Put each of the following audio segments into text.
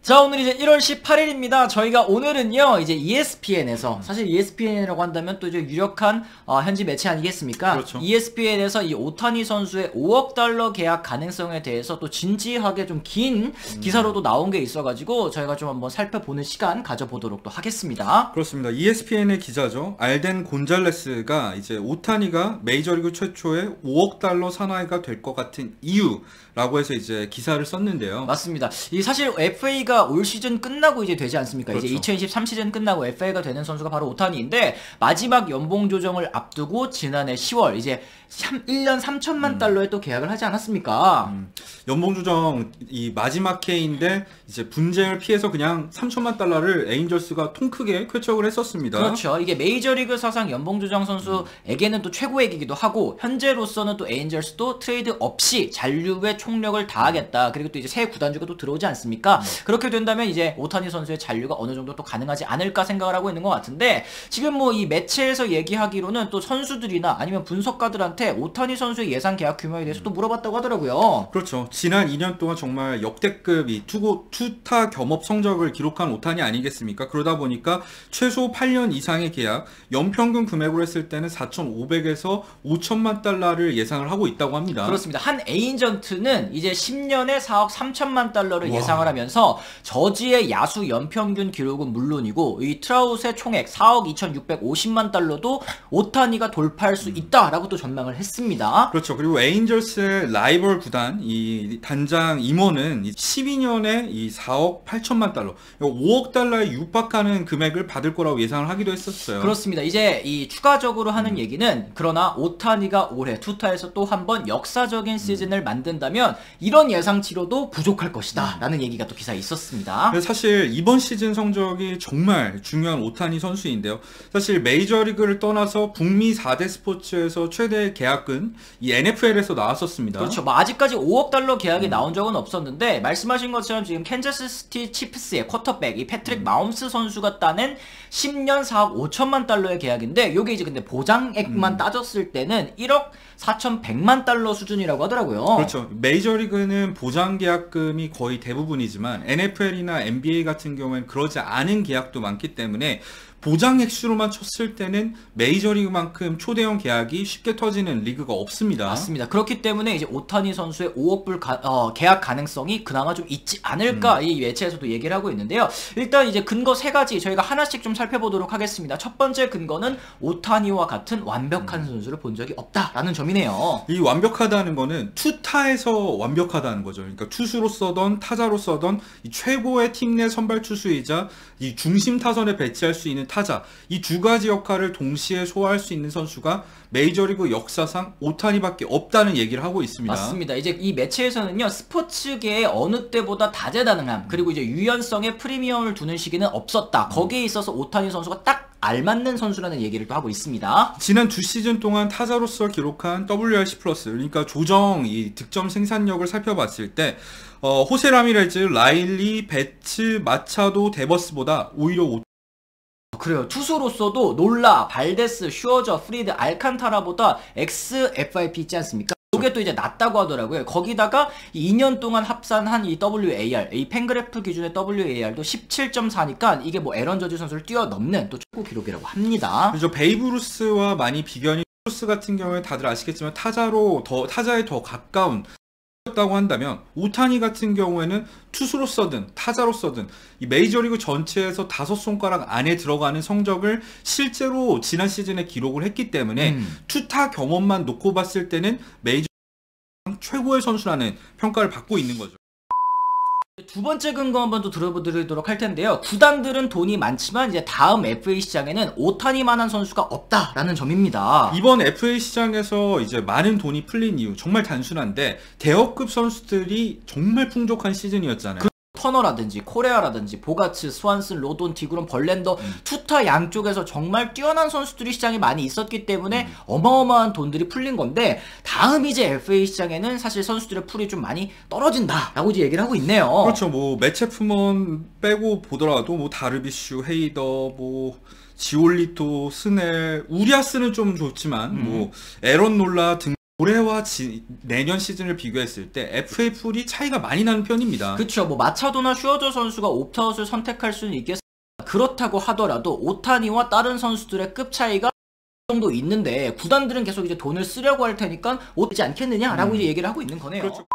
자, 오늘 이제 1월 18일입니다. 저희가 오늘은요, 이제 ESPN에서, 사실 ESPN이라고 한다면 또 이제 유력한, 현지 매체 아니겠습니까? 그렇죠. ESPN에서 이 오타니 선수의 5억 달러 계약 가능성에 대해서 또 진지하게 좀 긴 기사로도 나온 게 있어가지고, 저희가 좀 한번 살펴보는 시간 가져보도록 또 하겠습니다. 그렇습니다. ESPN의 기자죠. 알덴 곤잘레스가 이제 오타니가 메이저리그 최초의 5억 달러 사나이가 될 것 같은 이유라고 해서 이제 기사를 썼는데요. 맞습니다. 이 사실 FA가 올 시즌 끝나고 이제 되지 않습니까? 그렇죠. 이제 2023 시즌 끝나고 FA가 되는 선수가 바로 오타니인데, 마지막 연봉 조정을 앞두고 지난해 10월 이제 1년 3천만 달러에 또 계약을 하지 않았습니까? 연봉 조정 이 마지막 해인데 이제 분쟁을 피해서 그냥 3천만 달러를 에인절스가 통 크게 쾌척을 했었습니다. 그렇죠. 이게 메이저리그 사상 연봉 조정 선수에게는 또 최고액이기도 하고, 현재로서는 또 에인절스도 트레이드 없이 잔류의 총력을 다하겠다. 그리고 또 이제 새 구단주가 또 들어오지 않습니까? 그렇게 된다면 이제 오타니 선수의 잔류가 어느 정도 또 가능하지 않을까 생각을 하고 있는 것 같은데, 지금 뭐 이 매체에서 얘기하기로는 또 선수들이나 아니면 분석가들한테 오타니 선수의 예상 계약 규모에 대해서 또 물어봤다고 하더라고요. 그렇죠. 지난 2년 동안 정말 역대급 이 투타 겸업 성적을 기록한 오타니 아니겠습니까? 그러다 보니까 최소 8년 이상의 계약, 연평균 금액으로 했을 때는 4,500에서 5천만 달러를 예상을 하고 있다고 합니다. 그렇습니다. 한 에인전트는 이제 10년에 4억 3천만 달러를 와. 예상을 하면서, 저지의 야수 연평균 기록은 물론이고 이 트라웃의 총액 4억 2,650만 달러도 오타니가 돌파할 수 있다라고 또 전망을 했습니다. 그렇죠. 그리고 에인절스의 라이벌 구단 이 단장 임원은 12년에 이 4억 8천만 달러, 5억 달러에 육박하는 금액을 받을 거라고 예상을 하기도 했었어요. 그렇습니다. 이제 이 추가적으로 하는 얘기는, 그러나 오타니가 올해 투타에서 또 한 번 역사적인 시즌을 만든다면 이런 예상치로도 부족할 것이다 라는 얘기가 또 기사에 있었습니다. 사실 이번 시즌 성적이 정말 중요한 오타니 선수인데요. 사실 메이저리그를 떠나서 북미 4대 스포츠에서 최대 계약은 이 NFL에서 나왔었습니다. 그렇죠. 뭐 아직까지 5억 달러 계약이 나온 적은 없었는데, 말씀하신 것처럼 지금 캔자스시티 치프스의 쿼터백 이 패트릭 마홈스 선수가 따낸 10년 4억 5천만 달러의 계약인데, 요게 이제 근데 보장액만 따졌을 때는 1억 4,100만 달러 수준이라고 하더라고요. 그렇죠. 메이저리그는 보장 계약금이 거의 대부분이지만 NFL이나 NBA 같은 경우에는 그러지 않은 계약도 많기 때문에 보장 액수로만 쳤을 때는 메이저리그만큼 초대형 계약이 쉽게 터지는 리그가 없습니다. 맞습니다. 그렇기 때문에 이제 오타니 선수의 5억 불 계약 가능성이 그나마 좀 있지 않을까, 이 매체에서도 얘기를 하고 있는데요. 일단 이제 근거 3가지 저희가 하나씩 좀 살펴보도록 하겠습니다. 첫 번째 근거는 오타니와 같은 완벽한 선수를 본 적이 없다라는 점이네요. 이 완벽하다는 거는 투타에서 완벽하다는 거죠. 그러니까 투수로서든 타자로서든 이 최고의 팀 내 선발 투수이자 이 중심 타선에 배치할 수 있는 타자, 이 두 가지 역할을 동시에 소화할 수 있는 선수가 메이저리그 역사상 오타니밖에 없다는 얘기를 하고 있습니다. 맞습니다. 이제 이 매체에서는요, 스포츠계의 어느 때보다 다재다능함, 그리고 이제 유연성에 프리미엄을 두는 시기는 없었다. 거기에 있어서 오타니 선수가 딱 알맞는 선수라는 얘기를 또 하고 있습니다. 지난 2시즌 동안 타자로서 기록한 WRC 플러스, 그러니까 조정 이 득점 생산력을 살펴봤을 때 호세 라미레즈, 라일리, 베츠, 마차도, 데버스보다 오히려 그래요. 투수로서도 놀라, 발데스, 슈어저, 프리드, 알칸타라보다 XFIP 있지 않습니까? 이게 또 이제 낮다고 하더라고요. 거기다가 2년 동안 합산한 이 WAR, 이 팬그래프 기준의 WAR도 17.4니까 이게 뭐 에런 저지 선수를 뛰어넘는 또 최고 기록이라고 합니다. 그렇죠. 베이브 루스와 많이 비견이, 루스 같은 경우에 다들 아시겠지만 타자에 더 가까운 다고 한다면, 오타니 같은 경우에는 투수로서든 타자로서든 이 메이저리그 전체에서 5손가락 안에 들어가는 성적을 실제로 지난 시즌에 기록을 했기 때문에 투타 경험만 놓고 봤을 때는 메이저 최고의 선수라는 평가를 받고 있는 거죠. 두 번째 근거 한번 또 들어보도록 할 텐데요. 구단들은 돈이 많지만 이제 다음 FA 시장에는 오타니만한 선수가 없다라는 점입니다. 이번 FA 시장에서 이제 많은 돈이 풀린 이유 정말 단순한데, 대여급 선수들이 정말 풍족한 시즌이었잖아요. 터너라든지 코레아라든지 보가츠, 스완슨, 로돈, 디그롬, 벌랜더, 투타 양쪽에서 정말 뛰어난 선수들이 시장에 많이 있었기 때문에 어마어마한 돈들이 풀린 건데, 다음 이제 FA 시장에는 사실 선수들의 풀이 좀 많이 떨어진다라고 이제 얘기를 하고 있네요. 그렇죠. 뭐 매체 품원 빼고 보더라도 뭐 다르비슈, 헤이더, 뭐 지올리토, 스넬, 우리아스는 좀 좋지만 뭐 에런 놀라 등 올해와 내년 시즌을 비교했을 때 FA 풀이 차이가 많이 나는 편입니다. 그렇죠. 뭐 마차도나 슈어저 선수가 옵트아웃을 선택할 수는 있겠습니다. 그렇다고 하더라도 오타니와 다른 선수들의 급 차이가 정도 있는데 구단들은 계속 이제 돈을 쓰려고 할 테니까 오지 않겠느냐라고 이제 얘기를 하고 있는 거네요. 그렇죠.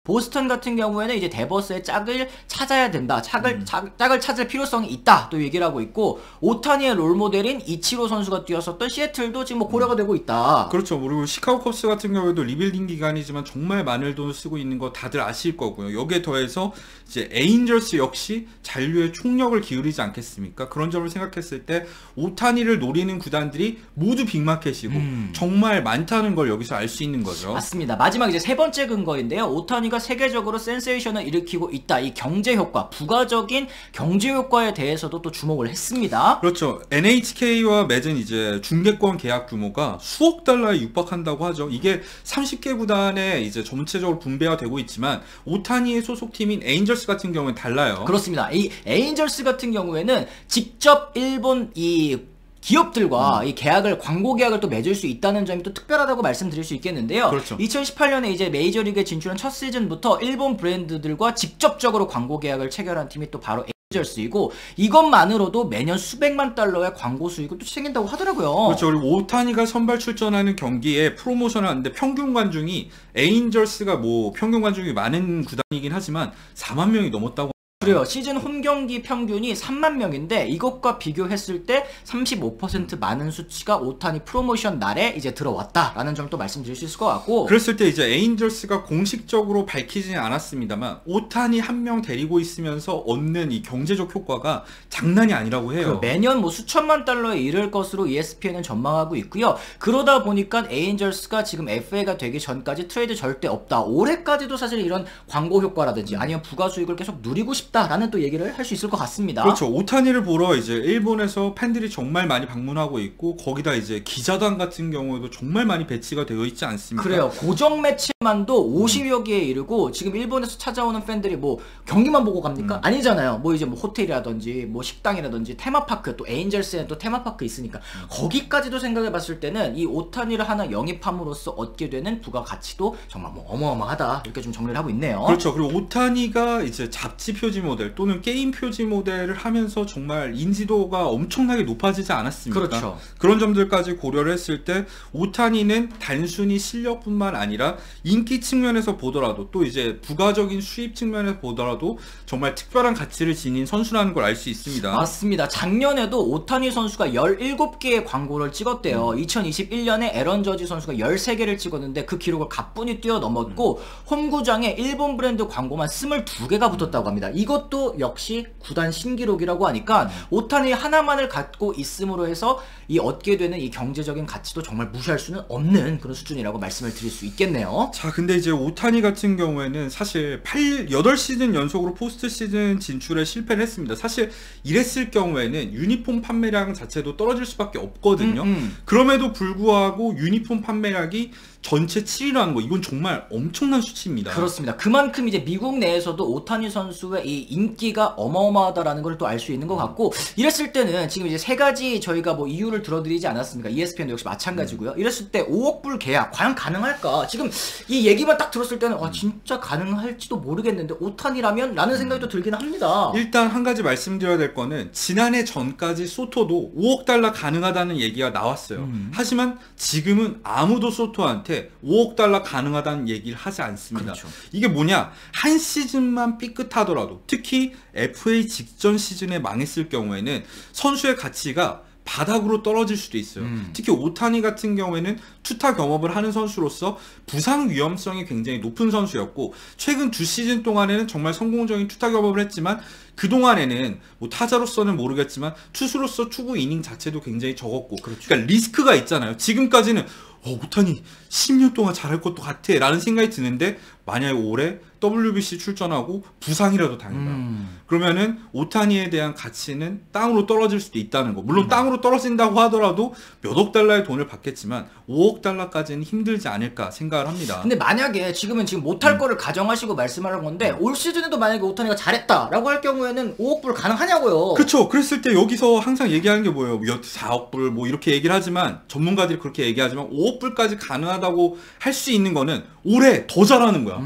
보스턴 같은 경우에는 이제 데버스의 짝을 찾아야 된다. 짝을 찾을 필요성이 있다. 또 얘기를 하고 있고, 오타니의 롤모델인 이치로 선수가 뛰었었던 시애틀도 지금 뭐 고려가 되고 있다. 그렇죠. 그리고 시카고 컵스 같은 경우에도 리빌딩 기간이지만 정말 많은 돈을 쓰고 있는 거 다들 아실 거고요. 여기에 더해서 이제 에인절스 역시 잔류에 총력을 기울이지 않겠습니까? 그런 점을 생각했을 때 오타니를 노리는 구단들이 모두 빅마켓이고 정말 많다는 걸 여기서 알 수 있는 거죠. 맞습니다. 마지막 이제 세 번째 근거인데요. 오타니가 세계적으로 센세이션을 일으키고 있다. 이 경제 효과, 부가적인 경제 효과에 대해서도 또 주목을 했습니다. 그렇죠. NHK와 맺은 이제 중계권 계약 규모가 수억 달러에 육박한다고 하죠. 이게 30개 구단에 이제 전체적으로 분배가 되고 있지만 오타니의 소속팀인 에인절스 같은 경우는 달라요. 그렇습니다. 이 에인절스 같은 경우에는 직접 일본 이 기업들과 이 계약을, 광고 계약을 또 맺을 수 있다는 점이 또 특별하다고 말씀드릴 수 있겠는데요. 그렇죠. 2018년에 이제 메이저리그에 진출한 첫 시즌부터 일본 브랜드들과 직접적으로 광고 계약을 체결한 팀이 또 바로 에인절스이고, 이것만으로도 매년 수백만 달러의 광고 수익을 또 챙긴다고 하더라고요. 그렇죠. 그리고 오타니가 선발 출전하는 경기에 프로모션을 하는데 평균 관중이 에인절스가 뭐 평균 관중이 많은 구단이긴 하지만 4만 명이 넘었다고. 그래요. 시즌 홈경기 평균이 3만 명인데 이것과 비교했을 때 35% 많은 수치가 오타니 프로모션 날에 이제 들어왔다라는 점 또 말씀드릴 수 있을 것 같고, 그랬을 때 이제 에인절스가 공식적으로 밝히지는 않았습니다만 오타니 한 명 데리고 있으면서 얻는 이 경제적 효과가 장난이 아니라고 해요. 매년 뭐 수천만 달러에 이를 것으로 ESPN은 전망하고 있고요. 그러다 보니까 에인절스가 지금 FA가 되기 전까지 트레이드 절대 없다. 올해까지도 사실 이런 광고 효과라든지 아니면 부가 수익을 계속 누리고 싶다라는 또 얘기를 할 수 있을 것 같습니다. 그렇죠. 오타니를 보러 이제 일본에서 팬들이 정말 많이 방문하고 있고, 거기다 이제 기자단 같은 경우에도 정말 많이 배치가 되어 있지 않습니까? 그래요. 고정 매치만도 50여 개에 이르고, 지금 일본에서 찾아오는 팬들이 뭐 경기만 보고 갑니까? 아니잖아요. 뭐 이제 뭐 호텔이라든지 뭐 식당이라든지 테마파크, 또 에인절스에는 또 테마파크 있으니까 거기까지도 생각해 봤을 때는 이 오타니를 하나 영입함으로써 얻게 되는 부가 가치도 정말 뭐 어마어마하다, 이렇게 좀 정리를 하고 있네요. 그렇죠. 그리고 오타니가 이제 잡지 표지 모델 또는 게임 표지 모델을 하면서 정말 인지도가 엄청나게 높아지지 않았습니까? 그렇죠. 그런 점들까지 고려를 했을 때 오타니는 단순히 실력뿐만 아니라 인기 측면에서 보더라도, 또 이제 부가적인 수입 측면에서 보더라도 정말 특별한 가치를 지닌 선수라는 걸 알 수 있습니다. 맞습니다. 작년에도 오타니 선수가 17개의 광고를 찍었대요. 2021년에 에런 저지 선수가 13개를 찍었는데 그 기록을 가뿐히 뛰어넘었고, 홈구장에 일본 브랜드 광고만 22개가 붙었다고 합니다. 이것도 역시 구단 신기록이라고 하니까 오타니 하나만을 갖고 있음으로 해서 이 얻게 되는 이 경제적인 가치도 정말 무시할 수는 없는 그런 수준이라고 말씀을 드릴 수 있겠네요. 자, 근데 이제 오타니 같은 경우에는 사실 8시즌 연속으로 포스트 시즌 진출에 실패를 했습니다. 사실 이랬을 경우에는 유니폼 판매량 자체도 떨어질 수밖에 없거든요. 그럼에도 불구하고 유니폼 판매량이 전체 7위라는 거, 이건 정말 엄청난 수치입니다. 그렇습니다. 그만큼 이제 미국 내에서도 오타니 선수의 이 인기가 어마어마하다라는 걸 또 알 수 있는 것 같고, 이랬을 때는 지금 이제 세 가지 저희가 뭐 이유를 들어드리지 않았습니까? ESPN도 역시 마찬가지고요. 이랬을 때 5억 불 계약 과연 가능할까? 지금 이 얘기만 딱 들었을 때는 진짜 가능할지도 모르겠는데 오타니라면? 라는 생각이 또 들긴 합니다. 일단 한 가지 말씀드려야 될 거는, 지난해 전까지 소토도 5억 달러 가능하다는 얘기가 나왔어요. 하지만 지금은 아무도 소토한테 5억 달러 가능하다는 얘기를 하지 않습니다. 그렇죠. 이게 뭐냐, 한 시즌만 삐끗하더라도, 특히 FA 직전 시즌에 망했을 경우에는 선수의 가치가 바닥으로 떨어질 수도 있어요. 특히 오타니 같은 경우에는 투타 경험을 하는 선수로서 부상 위험성이 굉장히 높은 선수였고, 최근 2시즌 동안에는 정말 성공적인 투타 경험을 했지만, 그동안에는 뭐 타자로서는 모르겠지만 투수로서 투구 이닝 자체도 굉장히 적었고, 그렇죠. 그러니까 리스크가 있잖아요. 지금까지는 오타니 10년 동안 잘할 것도 같아 라는 생각이 드는데, 만약에 올해 WBC 출전하고 부상이라도 당한다. 그러면은 오타니에 대한 가치는 땅으로 떨어질 수도 있다는 거. 물론 땅으로 떨어진다고 하더라도 몇 억 달러의 돈을 받겠지만 5억 달러까지는 힘들지 않을까 생각을 합니다. 근데 만약에 지금은 지금 못할 거를 가정하시고 말씀하는 건데 올 시즌에도 만약에 오타니가 잘했다라고 할 경우에는 5억 불 가능하냐고요. 그렇죠. 그랬을 때 여기서 항상 얘기하는 게 뭐예요? 4억 불 뭐 이렇게 얘기를 하지만 전문가들이 그렇게 얘기하지만 5억 불까지 가능하다고 할 수 있는 거는 올해 더 잘하는 거야.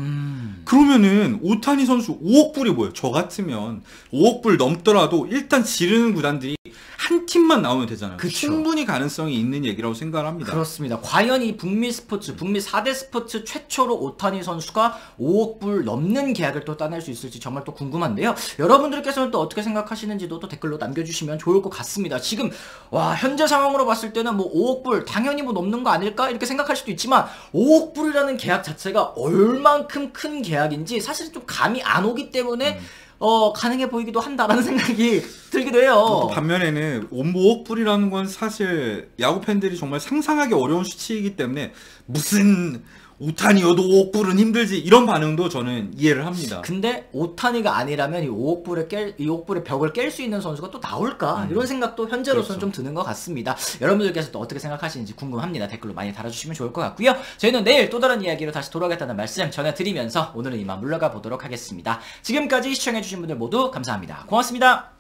그러면은 오타니 선수 5억 불이 뭐예요? 저 같으면 5억 불 넘더라도 일단 지르는 구단들이 한 팀만 나오면 되잖아요. 그쵸. 충분히 가능성이 있는 얘기라고 생각을 합니다. 그렇습니다. 과연 이 북미 스포츠, 북미 4대 스포츠 최초로 오타니 선수가 5억 불 넘는 계약을 또 따낼 수 있을지 정말 또 궁금한데요. 여러분들께서는 또 어떻게 생각하시는지도 또 댓글로 남겨주시면 좋을 것 같습니다. 지금 와 현재 상황으로 봤을 때는 뭐 5억 불 당연히 뭐 넘는 거 아닐까 이렇게 생각할 수도 있지만 5억 불이라는 계약 자체가 얼만큼 큰 계약인지 사실 좀 감이 안 오기 때문에 가능해 보이기도 한다라는 생각이 들기도 해요. 또 반면에는 5억 불이라는 건 사실 야구 팬들이 정말 상상하기 어려운 수치이기 때문에 무슨 오타니여도 5억 불은 힘들지 이런 반응도 저는 이해를 합니다. 근데 오타니가 아니라면 이 5억 불의 벽을 깰 수 있는 선수가 또 나올까? 이런 생각도 현재로서는 그렇죠. 좀 드는 것 같습니다. 여러분들께서 또 어떻게 생각하시는지 궁금합니다. 댓글로 많이 달아주시면 좋을 것 같고요. 저희는 내일 또 다른 이야기로 다시 돌아오겠다는 말씀 전해드리면서 오늘은 이만 물러가 보도록 하겠습니다. 지금까지 시청해주신 분들 모두 감사합니다. 고맙습니다.